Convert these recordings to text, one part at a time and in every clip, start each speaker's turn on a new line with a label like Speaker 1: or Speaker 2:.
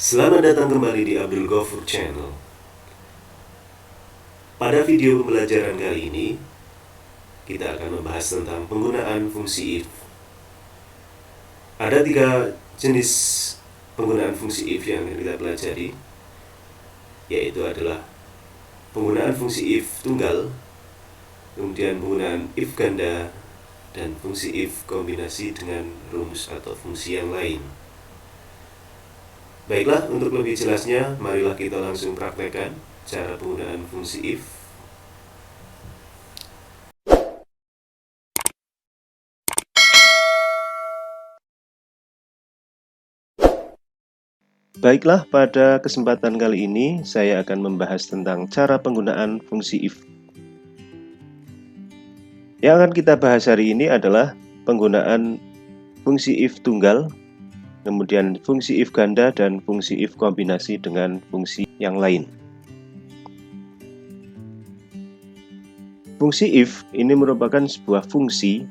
Speaker 1: Selamat datang kembali di Abdul Ghafur Channel. Pada video pembelajaran kali ini, kita akan membahas tentang penggunaan fungsi if. Ada 3 jenis penggunaan fungsi if yang akan kita pelajari, yaitu adalah penggunaan fungsi if tunggal, kemudian penggunaan if ganda, dan fungsi if kombinasi dengan rumus atau fungsi yang lain. Baiklah, untuk lebih jelasnya, marilah kita langsung praktekkan cara penggunaan fungsi if.
Speaker 2: Baiklah, pada kesempatan kali ini saya akan membahas tentang cara penggunaan fungsi if. Yang akan kita bahas hari ini adalah penggunaan fungsi if tunggal, kemudian fungsi if ganda, dan fungsi if kombinasi dengan fungsi yang lain. Fungsi if ini merupakan sebuah fungsi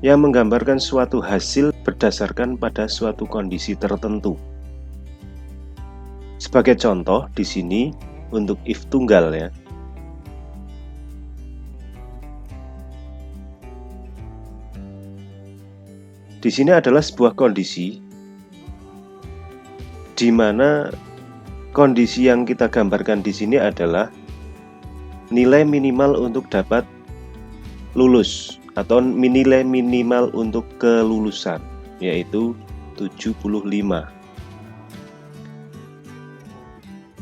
Speaker 2: yang menggambarkan suatu hasil berdasarkan pada suatu kondisi tertentu. Sebagai contoh di sini untuk if tunggal ya. Di sini adalah sebuah kondisi di mana kondisi yang kita gambarkan di sini adalah nilai minimal untuk dapat lulus atau nilai minimal untuk kelulusan, yaitu 75.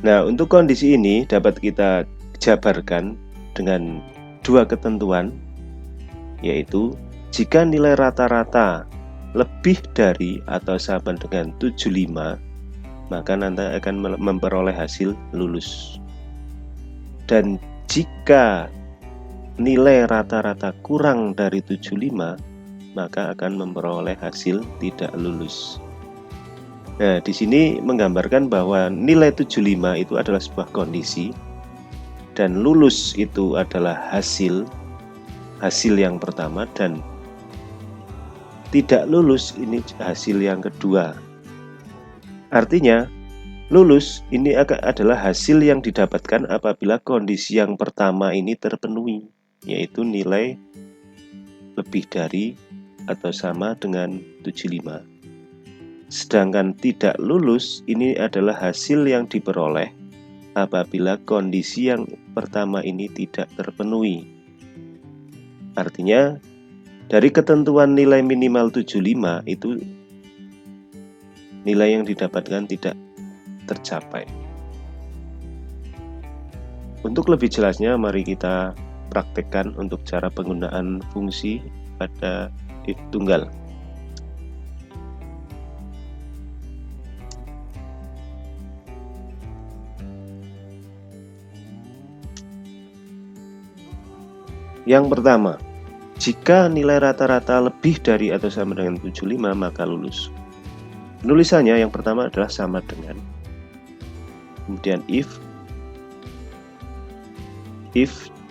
Speaker 2: Nah, untuk kondisi ini dapat kita jabarkan dengan 2 ketentuan, yaitu jika nilai rata-rata lebih dari atau sama dengan 75, maka nanti akan memperoleh hasil lulus. Dan jika nilai rata-rata kurang dari 75, maka akan memperoleh hasil tidak lulus. Nah, di sini menggambarkan bahwa nilai 75 itu adalah sebuah kondisi dan lulus itu adalah hasil yang pertama, dan tidak lulus ini hasil yang kedua. Artinya, lulus ini adalah hasil yang didapatkan apabila kondisi yang pertama ini terpenuhi, yaitu nilai lebih dari atau sama dengan 75. Sedangkan tidak lulus ini adalah hasil yang diperoleh apabila kondisi yang pertama ini tidak terpenuhi. Artinya, dari ketentuan nilai minimal 75 itu nilai yang didapatkan tidak tercapai. Untuk lebih jelasnya, mari kita praktekkan untuk cara penggunaan fungsi pada if tunggal. Yang pertama, jika nilai rata-rata lebih dari atau sama dengan 75, maka lulus. Penulisannya yang pertama adalah sama dengan, kemudian if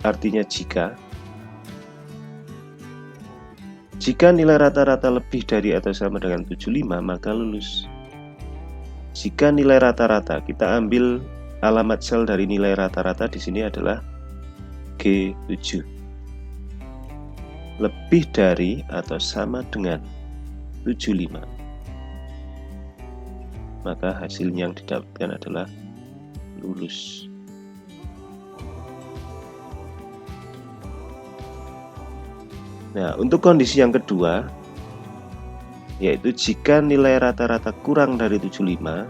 Speaker 2: artinya jika nilai rata-rata lebih dari atau sama dengan 75, maka lulus. Jika nilai rata-rata, kita ambil alamat sel dari nilai rata-rata di sini adalah G7. Lebih dari atau sama dengan 75, maka hasil yang didapatkan adalah lulus. Nah, untuk kondisi yang kedua, yaitu jika nilai rata-rata kurang dari 75,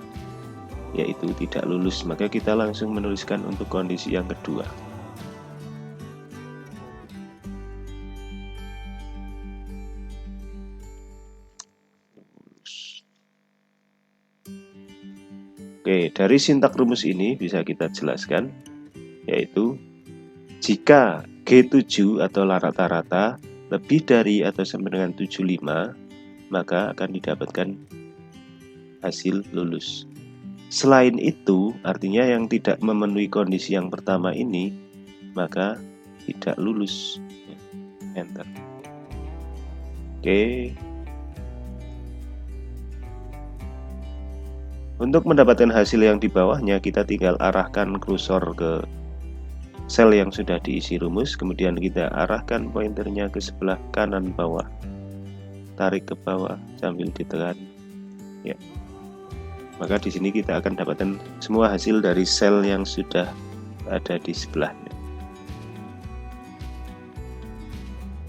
Speaker 2: yaitu tidak lulus, maka kita langsung menuliskan untuk kondisi yang kedua. Oke, dari sintak rumus ini bisa kita jelaskan, yaitu jika G7 atau rata-rata lebih dari atau sama dengan 75, maka akan didapatkan hasil lulus. Selain itu, artinya yang tidak memenuhi kondisi yang pertama ini, maka tidak lulus. Enter. Oke. Untuk mendapatkan hasil yang di bawahnya, kita tinggal arahkan kursor ke sel yang sudah diisi rumus, kemudian kita arahkan pointernya ke sebelah kanan bawah, tarik ke bawah sambil ditekan, ya. Maka di sini kita akan dapatkan semua hasil dari sel yang sudah ada di sebelahnya.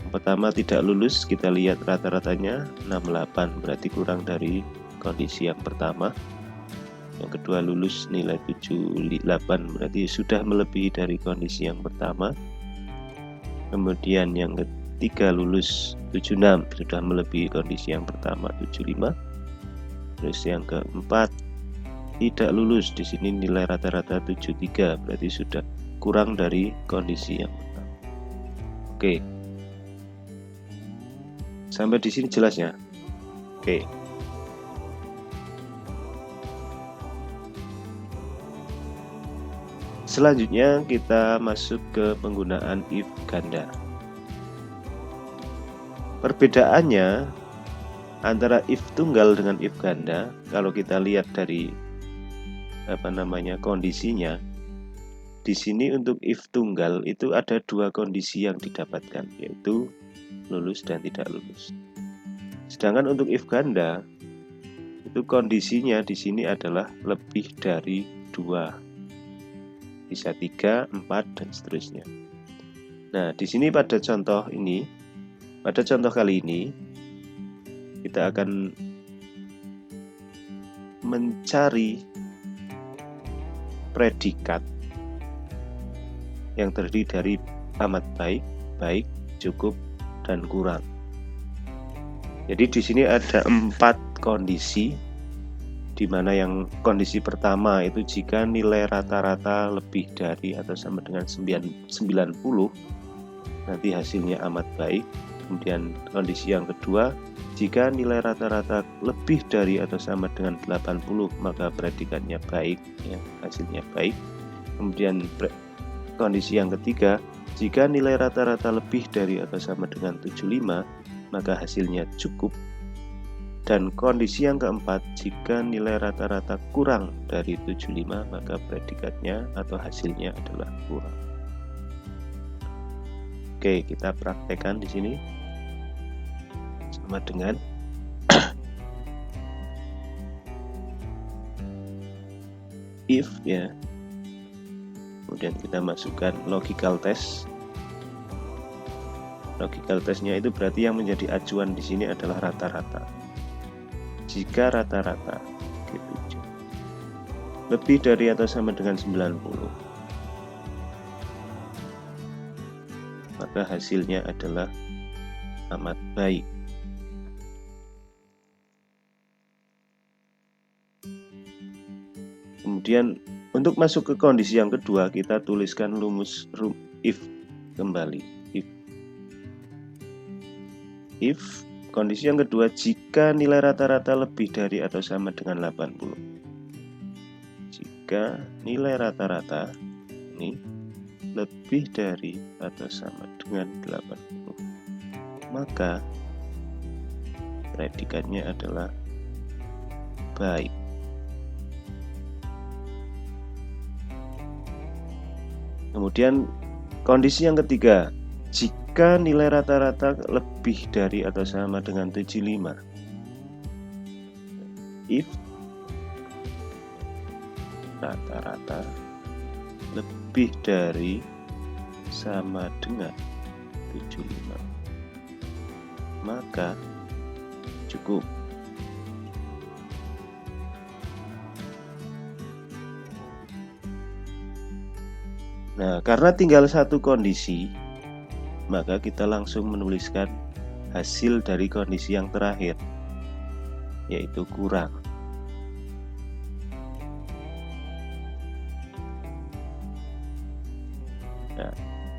Speaker 2: Yang pertama tidak lulus, kita lihat rata-ratanya 68, berarti kurang dari kondisi yang pertama. Yang kedua lulus nilai 78, berarti sudah melebihi dari kondisi yang pertama. Kemudian yang ketiga lulus 76, sudah melebihi kondisi yang pertama 75. Terus yang keempat tidak lulus, di sini nilai rata-rata 73, berarti sudah kurang dari kondisi yang pertama. Oke. Sampai di sini jelas ya? Oke. Selanjutnya kita masuk ke penggunaan if ganda. Perbedaannya antara if tunggal dengan if ganda, kalau kita lihat dari kondisinya, di sini untuk if tunggal itu ada dua kondisi yang didapatkan, yaitu lulus dan tidak lulus. Sedangkan untuk if ganda itu kondisinya di sini adalah lebih dari 2. Bisa 3, 4, dan seterusnya. Nah, di sini pada contoh kali ini, kita akan mencari predikat yang terdiri dari amat baik, baik, cukup, dan kurang. Jadi di sini ada 4 kondisi, di mana yang kondisi pertama itu jika nilai rata-rata lebih dari atau sama dengan 90, nanti hasilnya amat baik. Kemudian kondisi yang kedua, jika nilai rata-rata lebih dari atau sama dengan 80, maka predikatnya baik, ya, hasilnya baik. Kemudian kondisi yang ketiga, jika nilai rata-rata lebih dari atau sama dengan 75, maka hasilnya cukup. Dan kondisi yang keempat, jika nilai rata-rata kurang dari 75, maka predikatnya atau hasilnya adalah kurang. Oke, kita praktekkan di sini. Sama dengan if, ya. Kemudian kita masukkan logical test. Logical testnya itu berarti yang menjadi acuan di sini adalah rata-rata. Jika rata-rata lebih dari atau sama dengan 90, maka hasilnya adalah amat baik. Kemudian untuk masuk ke kondisi yang kedua, kita tuliskan rumus if kembali. If kondisi yang kedua, jika nilai rata-rata lebih dari atau sama dengan 80. Jika nilai rata-rata ini lebih dari atau sama dengan 80, maka predikatnya adalah baik. Kemudian kondisi yang ketiga, jika nilai rata-rata lebih dari atau sama dengan 75. If rata-rata lebih dari sama dengan 75, maka cukup. Nah, karena tinggal satu kondisi, maka kita langsung menuliskan hasil dari kondisi yang terakhir, yaitu kurang. Nah,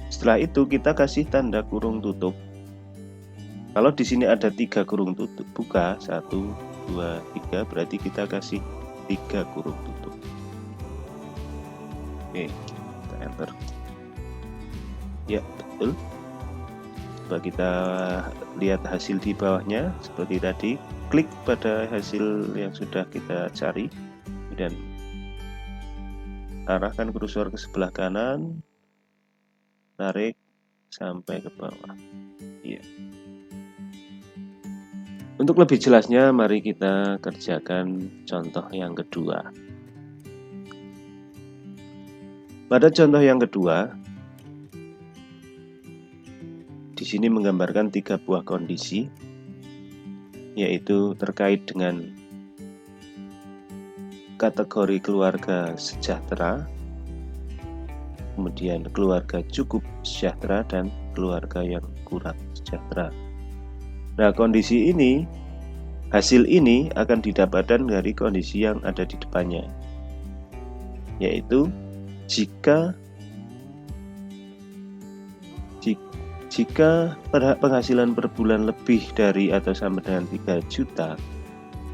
Speaker 2: setelah itu kita kasih tanda kurung tutup. Kalau di sini ada 3 kurung tutup buka, 1, 2, 3, berarti kita kasih 3 kurung tutup. Oke, kita enter. Ya, betul. Coba kita lihat hasil di bawahnya seperti tadi. Klik pada hasil yang sudah kita cari. kemudian arahkan kursor ke sebelah kanan, tarik sampai ke bawah. Iya. Untuk lebih jelasnya, mari kita kerjakan contoh yang kedua. Pada contoh yang kedua, di sini menggambarkan 3 buah kondisi, yaitu terkait dengan kategori keluarga sejahtera, kemudian keluarga cukup sejahtera, dan keluarga yang kurang sejahtera. Nah, kondisi ini, hasil ini akan didapatkan dari kondisi yang ada di depannya, yaitu jika penghasilan per bulan lebih dari atau sama dengan 3 juta,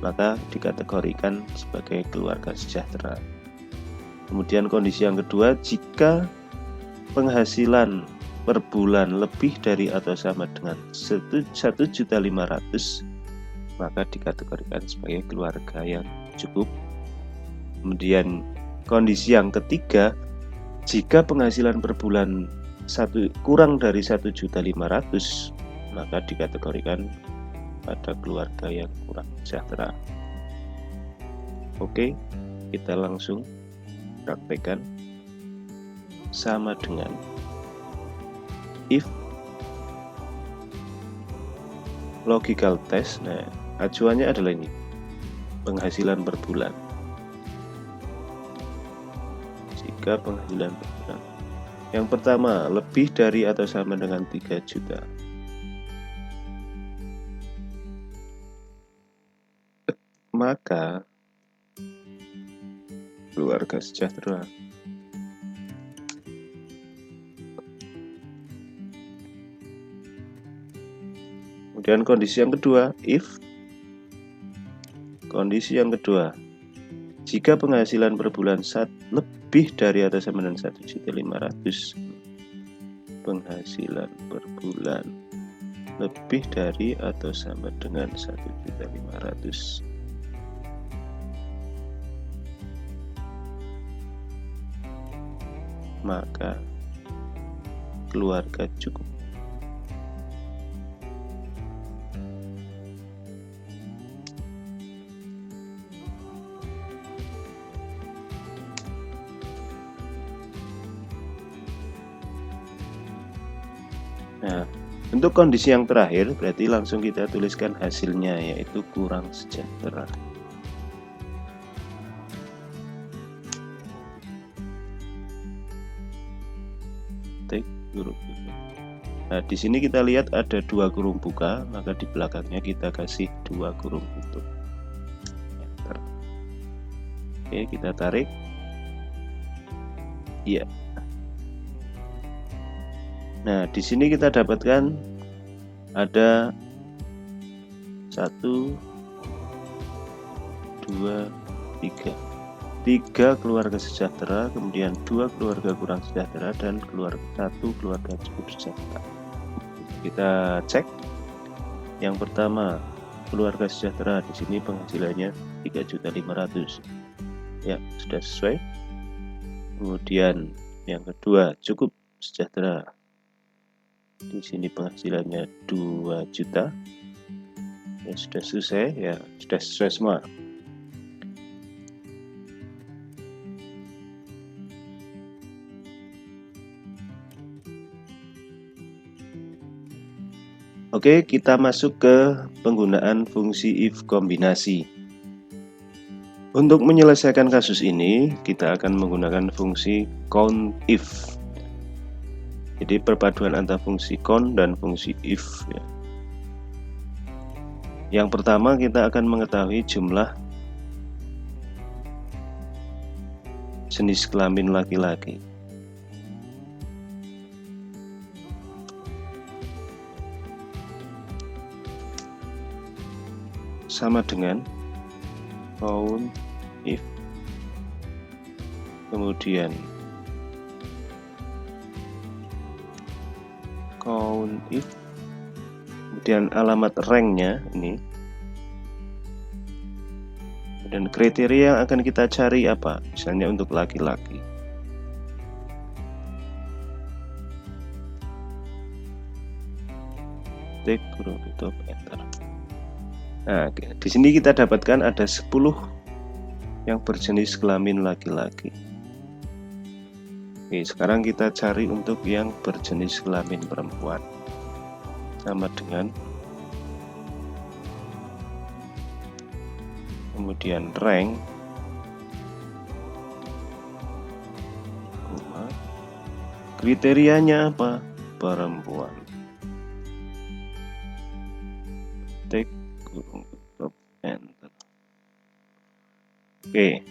Speaker 2: maka dikategorikan sebagai keluarga sejahtera. Kemudian kondisi yang kedua, jika penghasilan per bulan lebih dari atau sama dengan 1.500.000, maka dikategorikan sebagai keluarga yang cukup. Kemudian kondisi yang ketiga, jika penghasilan per bulan kurang dari 1.500.000, maka dikategorikan pada keluarga yang kurang sejahtera. Oke, kita langsung praktekkan. Sama dengan if logical test. Nah, acuannya adalah ini, penghasilan per bulan. Jika penghasilan per bulan yang pertama lebih dari atau sama dengan 3 juta, maka keluarga sejahtera. Kemudian kondisi yang kedua, kondisi yang kedua, jika penghasilan per bulan lebih dari atau sama dengan 1.500.000, penghasilan per bulan lebih dari atau sama dengan 1.500.000, maka keluarga cukup. Nah, untuk kondisi yang terakhir berarti langsung kita tuliskan hasilnya, yaitu kurang sejahtera. Nah, di sini kita lihat ada 2 kurung buka, maka di belakangnya kita kasih 2 kurung tutup. Enter. Oke, kita tarik. Iya. Nah, di sini kita dapatkan ada 1, 2, 3. 3 keluarga sejahtera, kemudian 2 keluarga kurang sejahtera, dan 1 keluarga cukup sejahtera. Kita cek. Yang pertama, keluarga sejahtera, di sini penghasilannya 3.500.000. Ya, sudah sesuai. Kemudian yang kedua, cukup sejahtera. Di sini penghasilannya 2 juta. Ya, sudah selesai, ya, sudah sesuai semua. Oke, kita masuk ke penggunaan fungsi if kombinasi. Untuk menyelesaikan kasus ini, kita akan menggunakan fungsi count if. Jadi perpaduan antara fungsi count dan fungsi if. Ya. Yang pertama, kita akan mengetahui jumlah jenis kelamin laki-laki. Sama dengan count if, kemudian count if, kemudian alamat ranknya ini, Dan kriteria yang akan kita cari apa? Misalnya untuk laki-laki. Tik, kurung tutup, enter. Nah, di sini kita dapatkan ada 10 yang berjenis kelamin laki-laki. Oke, sekarang kita cari untuk yang berjenis kelamin perempuan. Sama dengan kemudian rank, kriterianya apa? Perempuan. Tik, kurung tutup, enter. Oke,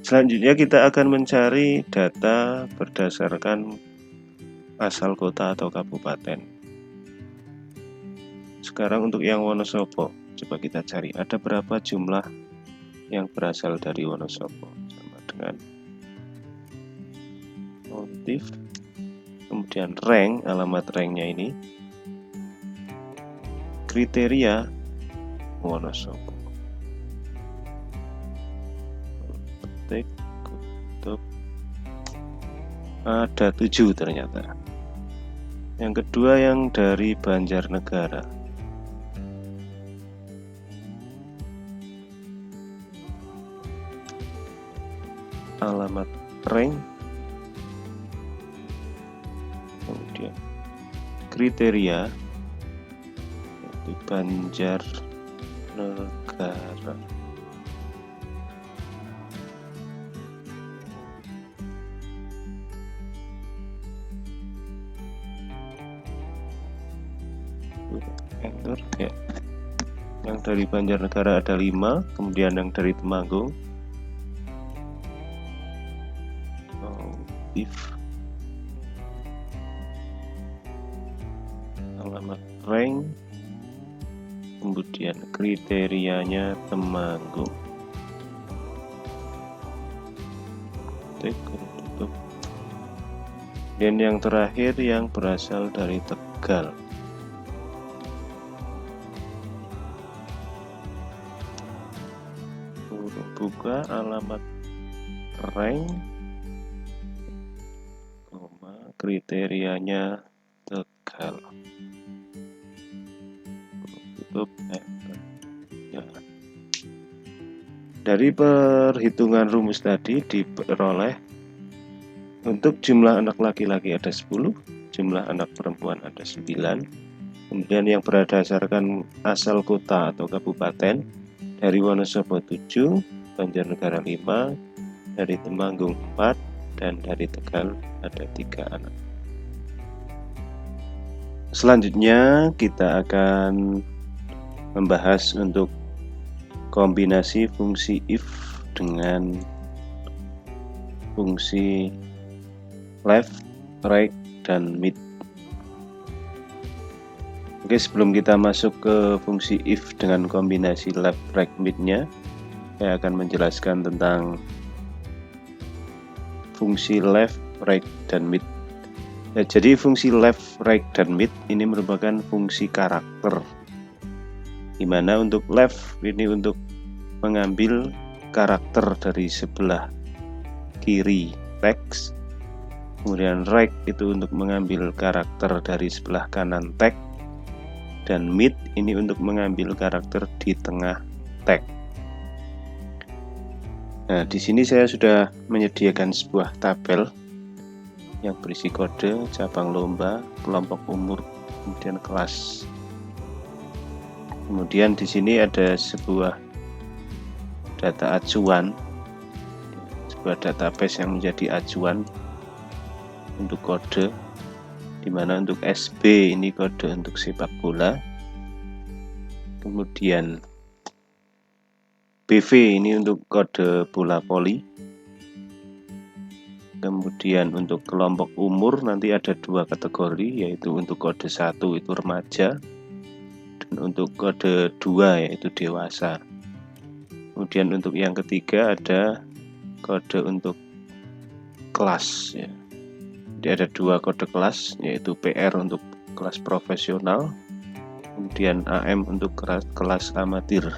Speaker 2: selanjutnya kita akan mencari data berdasarkan asal kota atau kabupaten. Sekarang untuk yang Wonosobo, coba kita cari ada berapa jumlah yang berasal dari Wonosobo. Sama dengan motif, kemudian rank, alamat ranknya ini, kriteria Wonosobo. Tik, tutup. Ada 7 ternyata. Yang kedua yang dari Banjarnegara. Alamat rank, kemudian kriteria, yaitu Banjarnegara. Enter ya. Yang dari Banjarnegara ada 5, kemudian yang dari Temanggung alamat rank, kemudian kriterianya Temanggung. Tutup. Dan yang terakhir yang berasal dari Tegal. Buka alamat rank, kriterianya Tegal. Tutup, ya. Dari perhitungan rumus tadi diperoleh untuk jumlah anak laki-laki ada 10, jumlah anak perempuan ada 9. Kemudian yang berdasarkan asal kota atau kabupaten, dari Wonosobo 7, Banjarnegara 5, dari Temanggung 4, dan dari Tegal ada 3 anak. Selanjutnya kita akan membahas untuk kombinasi fungsi if dengan fungsi left, right, dan mid. Oke, sebelum kita masuk ke fungsi if dengan kombinasi left, right, mid-nya, saya akan menjelaskan tentang fungsi left, right, dan mid. Ya, jadi fungsi left, right, dan mid ini merupakan fungsi karakter, dimana untuk left ini untuk mengambil karakter dari sebelah kiri teks, kemudian right itu untuk mengambil karakter dari sebelah kanan teks, dan mid ini untuk mengambil karakter di tengah teks. Nah, di sini saya sudah menyediakan sebuah tabel yang berisi kode, cabang lomba, kelompok umur, kemudian kelas. Kemudian di sini ada sebuah data acuan, sebuah database yang menjadi acuan untuk kode, di mana untuk SB ini kode untuk sepak bola, kemudian BV ini untuk kode bola voli, kemudian untuk kelompok umur nanti ada 2 kategori, yaitu untuk kode 1 itu remaja, dan untuk kode 2 yaitu dewasa. Kemudian untuk yang ketiga ada kode untuk kelas ya. Jadi ada 2 kode kelas, yaitu PR untuk kelas profesional, kemudian AM untuk kelas amatir.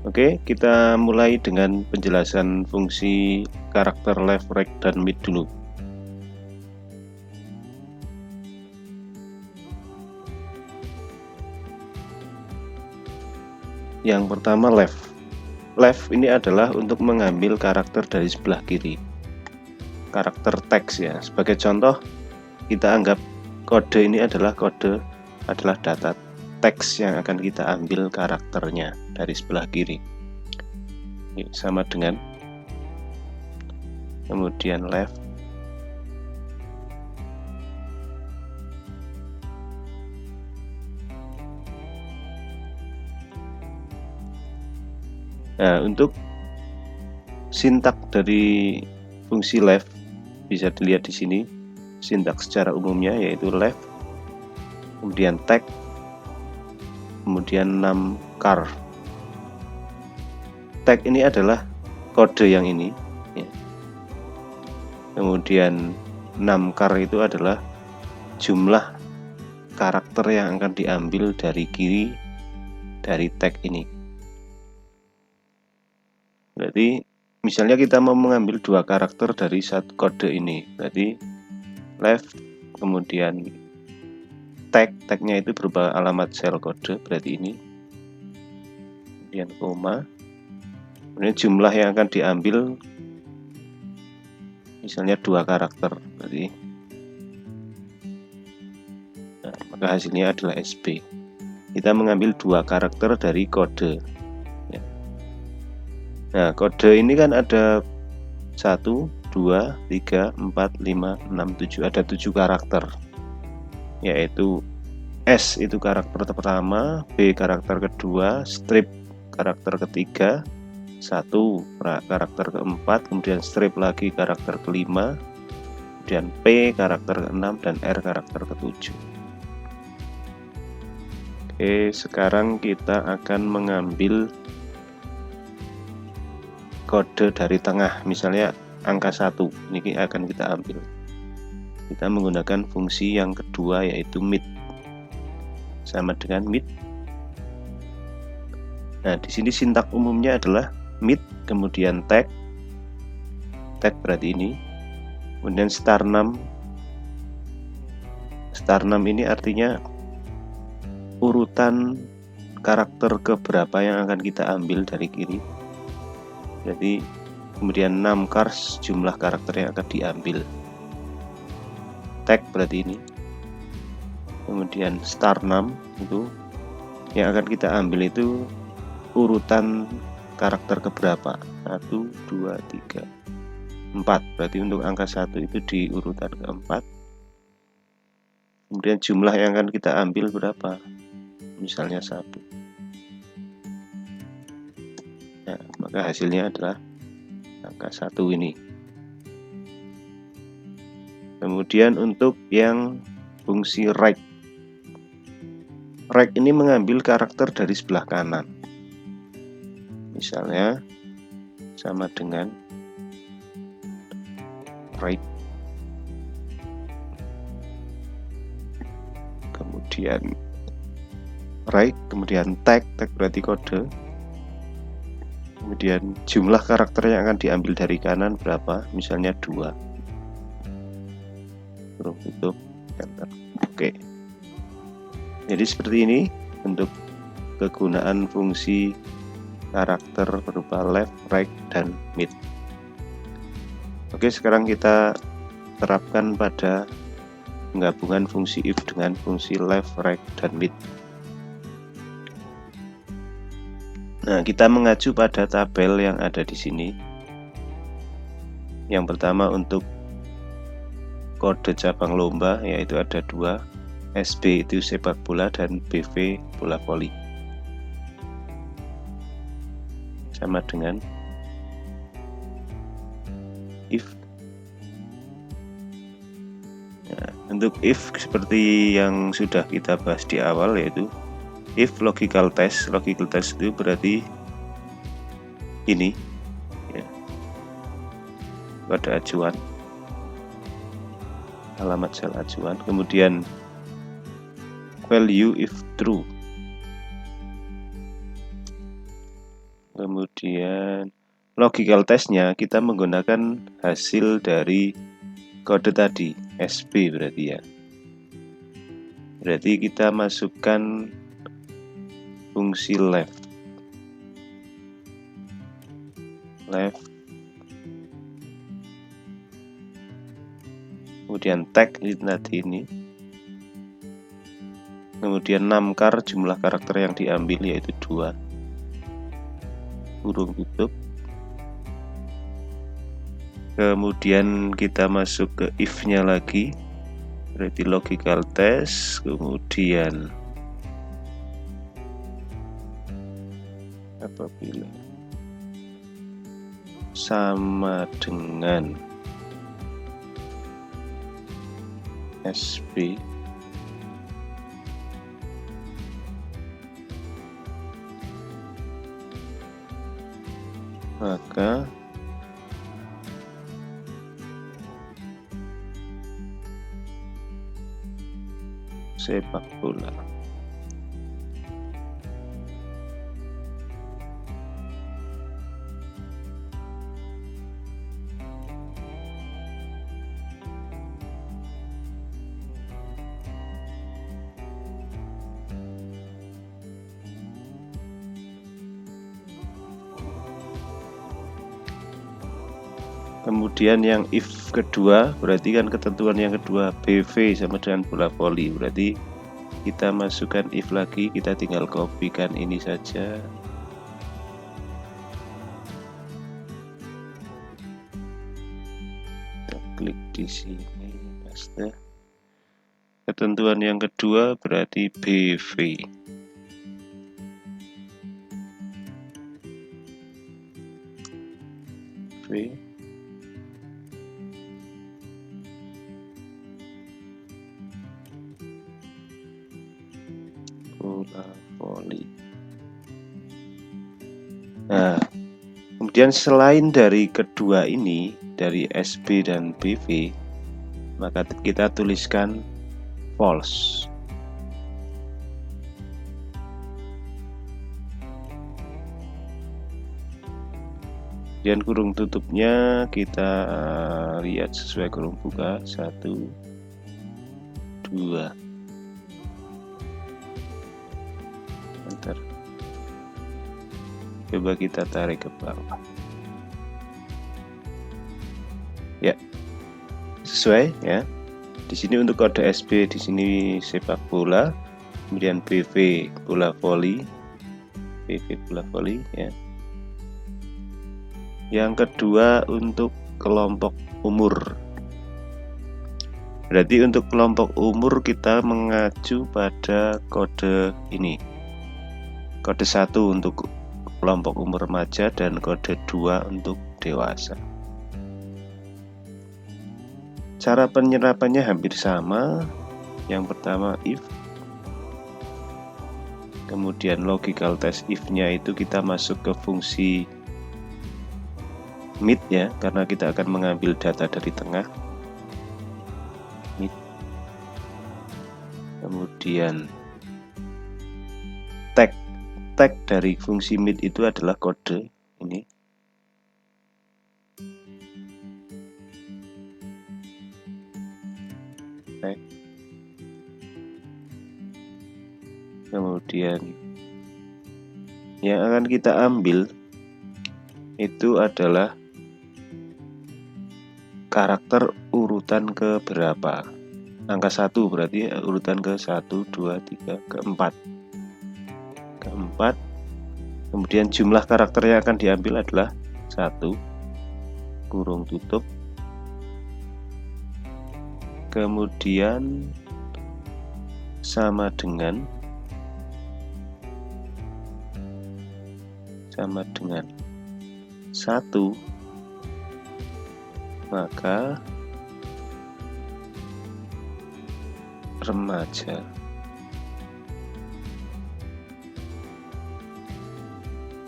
Speaker 2: Oke, kita mulai dengan penjelasan fungsi karakter left, right, dan mid dulu. Yang pertama left. Left ini adalah untuk mengambil karakter dari sebelah kiri. Karakter teks ya. Sebagai contoh, kita anggap kode ini adalah data teks yang akan kita ambil karakternya dari sebelah kiri. Ini sama dengan kemudian left. Nah, untuk sintak dari fungsi left bisa dilihat di sini. Sintak secara umumnya yaitu left, kemudian tag, kemudian numcar. Tag ini adalah kode yang ini ya. Kemudian numcar itu adalah jumlah karakter yang akan diambil dari kiri dari tag ini. Berarti misalnya kita mau mengambil dua karakter dari satu kode ini, berarti left kemudian tagnya itu berupa alamat sel kode, berarti ini, kemudian koma, kemudian jumlah yang akan diambil misalnya dua karakter, berarti maka hasilnya adalah SB. Kita mengambil dua karakter dari kode ya. Nah, kode ini kan ada 1, 2, 3, 4, 5, 6, 7, ada 7 karakter, yaitu S itu karakter pertama, B karakter kedua, strip karakter ketiga, 1 karakter keempat, kemudian strip lagi karakter kelima, kemudian P karakter keenam, dan R karakter ketujuh. Oke, sekarang kita akan mengambil kode dari tengah, misalnya angka 1, ini akan kita ambil. Kita menggunakan fungsi yang kedua yaitu mid, sama dengan mid. Nah, di sini sintak umumnya adalah mid, kemudian tag berarti ini, kemudian star 6. Star 6 ini artinya urutan karakter keberapa yang akan kita ambil dari kiri. Jadi kemudian numcars jumlah karakter yang akan diambil. Tag berarti ini. Kemudian star 6 itu yang akan kita ambil itu urutan karakter keberapa? 1, 2, 3, 4. Berarti untuk angka 1 itu di urutan keempat. Kemudian jumlah yang akan kita ambil berapa? Misalnya 1. Nah, maka hasilnya adalah angka 1 ini. Kemudian untuk yang fungsi right. Right ini mengambil karakter dari sebelah kanan. Misalnya sama dengan right, kemudian right, kemudian tag berarti kode, kemudian jumlah karakter yang akan diambil dari kanan berapa, misalnya 2, huruf tutup enter. Oke, jadi seperti ini untuk kegunaan fungsi karakter berupa left, right, dan mid. Oke, sekarang kita terapkan pada penggabungan fungsi if dengan fungsi left, right, dan mid. Nah, kita mengacu pada tabel yang ada di sini. Yang pertama untuk kode cabang lomba, yaitu ada 2, SB itu sepak bola dan BV bola voli. Sama dengan if. Nah, untuk if seperti yang sudah kita bahas di awal, yaitu if logical test itu berarti ini ya, pada acuan, alamat sel acuan, kemudian value if true, Kemudian logical testnya kita menggunakan hasil dari kode tadi, SP berarti ya. Berarti kita masukkan fungsi left, kemudian tag ini, kemudian numchar jumlah karakter yang diambil yaitu 2, kurung tutup. Kemudian kita masuk ke if-nya lagi, berarti logical test, kemudian apabila sama dengan SP maka sepak bola. Kemudian yang if kedua, berarti kan ketentuan yang kedua BV sama dengan bola voli. Berarti kita masukkan if lagi, kita tinggal kopikan ini saja. Kita klik di sini, paste. Ketentuan yang kedua berarti BV. Bola voli. Nah, kemudian selain dari kedua ini, dari SB dan BV, maka kita tuliskan false. Kemudian kurung tutupnya kita lihat sesuai kurung buka, 1, 2. Enter. Coba kita tarik ke bawah. Ya, sesuai ya. Di sini untuk kode SB, di sini sepak bola, kemudian BV bola voli, ya. Yang kedua untuk kelompok umur. Berarti untuk kelompok umur kita mengacu pada kode ini. Kode 1 untuk kelompok umur remaja dan kode 2 untuk dewasa. Cara penyerapannya hampir sama. Yang pertama if, kemudian logical test if-nya itu kita masuk ke fungsi mid ya, karena kita akan mengambil data dari tengah. Mid. Kemudian tag dari fungsi mid itu adalah kode ini. Tag. Kemudian yang akan kita ambil itu adalah karakter urutan ke berapa. Angka 1 berarti urutan ke 1, 2, 3, ke 4. Keempat, kemudian jumlah karakter yang akan diambil adalah 1, kurung tutup, kemudian sama dengan 1, maka remaja.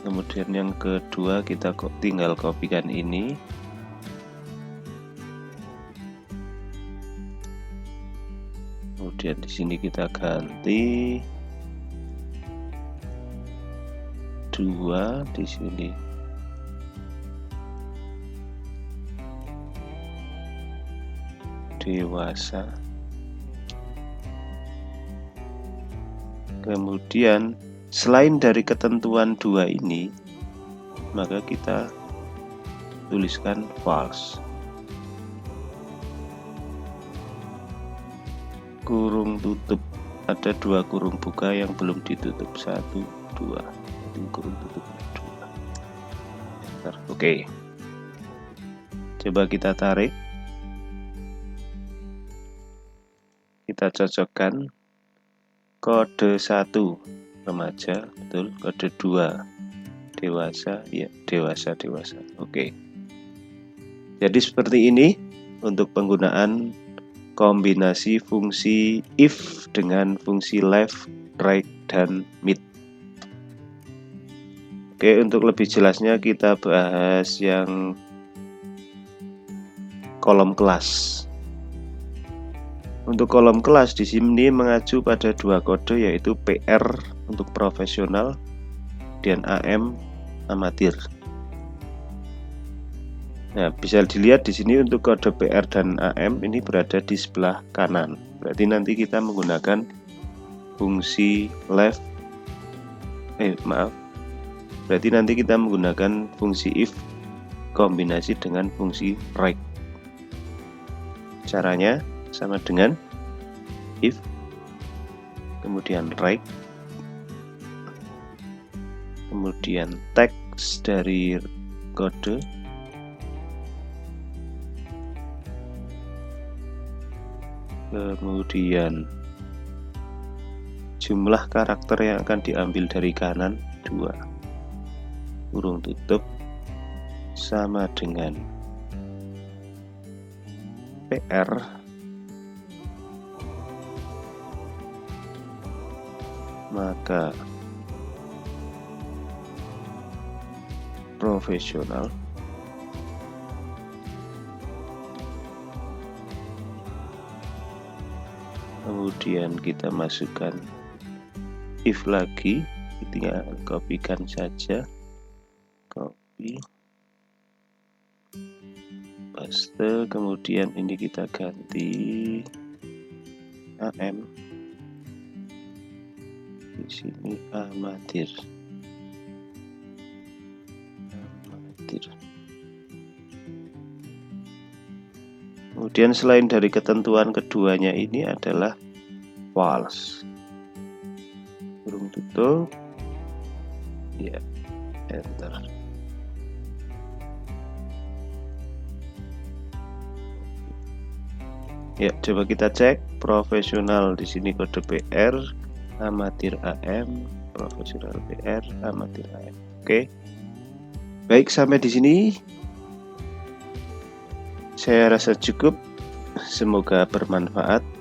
Speaker 2: Kemudian yang kedua kita tinggal kopikan ini. Kemudian di sini kita ganti 2 di sini. Dewasa. Kemudian selain dari ketentuan 2 ini, maka kita tuliskan false. Kurung tutup, ada 2 kurung buka yang belum ditutup, 1, 2. Jadi kurung tutupnya 2. Oke. Coba kita tarik. Kita cocokkan kode 1 remaja, betul. Kode 2 dewasa, ya dewasa. Oke. Jadi seperti ini untuk penggunaan kombinasi fungsi if dengan fungsi left, right, dan mid. Oke, untuk lebih jelasnya kita bahas yang kolom kelas. Untuk kolom kelas di sini mengacu pada 2 kode, yaitu PR untuk profesional dan AM amatir. Nah, bisa dilihat di sini untuk kode PR dan AM ini berada di sebelah kanan. Berarti nanti kita menggunakan fungsi left. Berarti nanti kita menggunakan fungsi if kombinasi dengan fungsi right. Caranya sama dengan if, kemudian right, kemudian teks dari kode, kemudian jumlah karakter yang akan diambil dari kanan 2, kurung tutup sama dengan PR maka profesional kemudian kita masukkan if lagi, tinggal kopikan saja, copy paste, kemudian ini kita ganti AM, di sini amatir. Kemudian selain dari ketentuan keduanya ini adalah false. Kurung tutup, ya, enter. Ya, coba kita cek profesional di sini kode PR, amatir AM, profesional PR, amatir AM. Oke. Baik, sampai di sini saya rasa cukup. Semoga bermanfaat.